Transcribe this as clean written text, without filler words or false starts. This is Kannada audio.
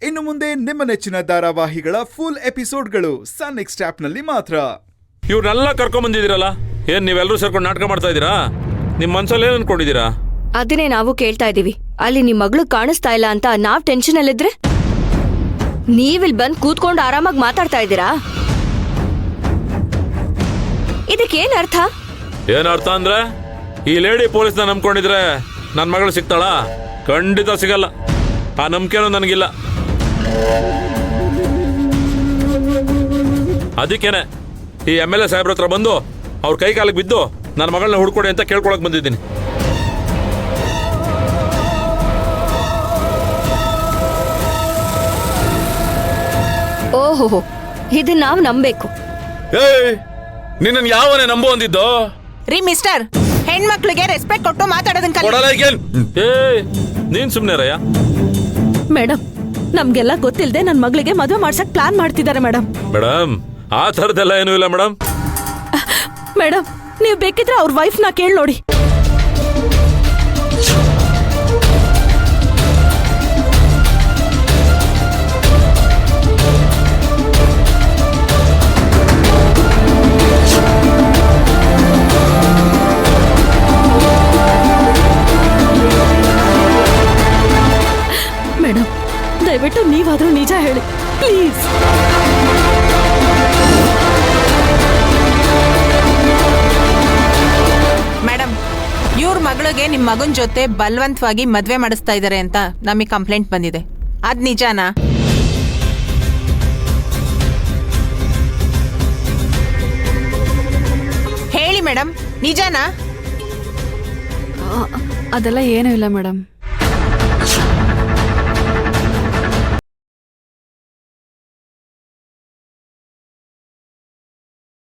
ಇನ್ನು ಮುಂದೆ ನಿಮ್ಮ ನೆಚ್ಚಿನ ಧಾರಾವಾಹಿಗಳ ಫುಲ್ ಎಪಿಸೋಡ್ಗಳು ಸನ್ ನೆಕ್ಸ್ಟ್ ಆಪ್ನಲ್ಲಿ ಮಾತ್ರ. ಇವ್ರನ್ನೆಲ್ಲ ಕರ್ಕೊಂಡ್ ಬಂದಿದ್ದೀರಲ್ಲ, ಏನ್ ನೀವೆಲ್ಲರೂ ಸೇರ್ಕೊಂಡು ನಾಟಕ ಮಾಡ್ತಾ ಇದ್ದೀರಾ? ನಿಮ್ ಮನ್ಸಲ್ಲಿ ಏನ್ ಅನ್ಕೊಂಡಿದ್ದೀರಾ? ಅದನ್ನೇ ನಾವು ಕೇಳ್ತಾ ಇದೀವಿ. ಅಲ್ಲಿ ನಿಮ್ ಮಗಳು ಕಾಣಿಸ್ತಾ ಇಲ್ಲ ಅಂತ ನಾವ್ ಟೆನ್ಷನ್ ಅಲ್ಲಿದ್ರೆ ನೀವಿಲ್ ಬಂದ್ ಕೂತ್ಕೊಂಡು ಆರಾಮಾಗಿ ಮಾತಾಡ್ತಾ ಇದ್ದೀರಾ? ಇದಕ್ಕೇನ್ ಅರ್ಥ? ಏನ್ ಅರ್ಥ ಅಂದ್ರೆ, ಈ ಲೇಡಿ ಪೊಲೀಸ್ನ ನಂಬ್ಕೊಂಡಿದ್ರೆ ನನ್ ಮಗಳು ಸಿಗ್ತಾಳ? ಖಂಡಿತ ಸಿಗಲ್ಲ. ಆ ನಂಬಿಕೆನೂ ನನಗಿಲ್ಲ. ಅದಕ್ಕೇನೆ ಈ MLA ಸಾಹೇಬ್ರ ಹತ್ರ ಬಂದು ಅವ್ರ ಕೈ ಕಾಲಿಗೆ ಬಿದ್ದು ನನ್ನ ಮಗಳನ್ನ ಹುಡ್ಕೊಡಿ ಅಂತ ಕೇಳ್ಕೊಳಕ್ ಬಂದಿದ್ದೀನಿ. ಓಹೋ, ಇದನ್ನ ನಾವ್ ನಂಬೇಕು. ಏಯ್, ನಿನ್ನ ಯಾವನೇ ನಂಬು ಅಂದಿದ್ದು? ರೀ ಮಿಸ್ಟರ್, ಹೆಣ್ಮಕ್ಳಿಗೆ ರೆಸ್ಪೆಕ್ಟ್ ಕೊಟ್ಟು ಮಾತಾಡೋದನ್ನ ಕೊಡಲ್ಲ. ಏಯ್, ನೀನ್ ಸುಮ್ನೆ ರಯ್ಯ. ಮೇಡಮ್, ನಮ್ಗೆಲ್ಲ ಗೊತ್ತಿಲ್ಲದೆ ನನ್ ಮಗಳಿಗೆ ಮದುವೆ ಮಾಡ್ಸಕ್ ಪ್ಲಾನ್ ಮಾಡ್ತಿದ್ದಾರೆ ಮೇಡಮ್. ಮೇಡಮ್, ಆ ಥರದ್ದೆಲ್ಲ ಏನೂ ಇಲ್ಲ ಮೇಡಮ್. ಮೇಡಮ್, ನೀವ್ ಬೇಕಿದ್ರೆ ಅವ್ರ ವೈಫ್ ನ ಕೇಳಿ ನೋಡಿ. ಮೇಡಮ್, ದಯವಿಟ್ಟು ನೀವಾದ್ರೂ ನಿಜ ಹೇಳಿ ಪ್ಲೀಸ್. ಮೇಡಮ್, ಇವ್ರ ಮಗಳಿಗೆ ನಿಮ್ ಮಗನ್ ಜೊತೆ ಬಲವಂತವಾಗಿ ಮದ್ವೆ ಮಾಡಿಸ್ತಾ ಇದಾರೆ ಅಂತ ನಮಗೆ ಕಂಪ್ಲೇಂಟ್ ಬಂದಿದೆ. ಅದ್ ನಿಜಾನಾ? ಹೇಳಿ ಮೇಡಮ್, ನಿಜಾನಾ? ಅದೆಲ್ಲ ಏನೂ ಇಲ್ಲ ಮೇಡಮ್.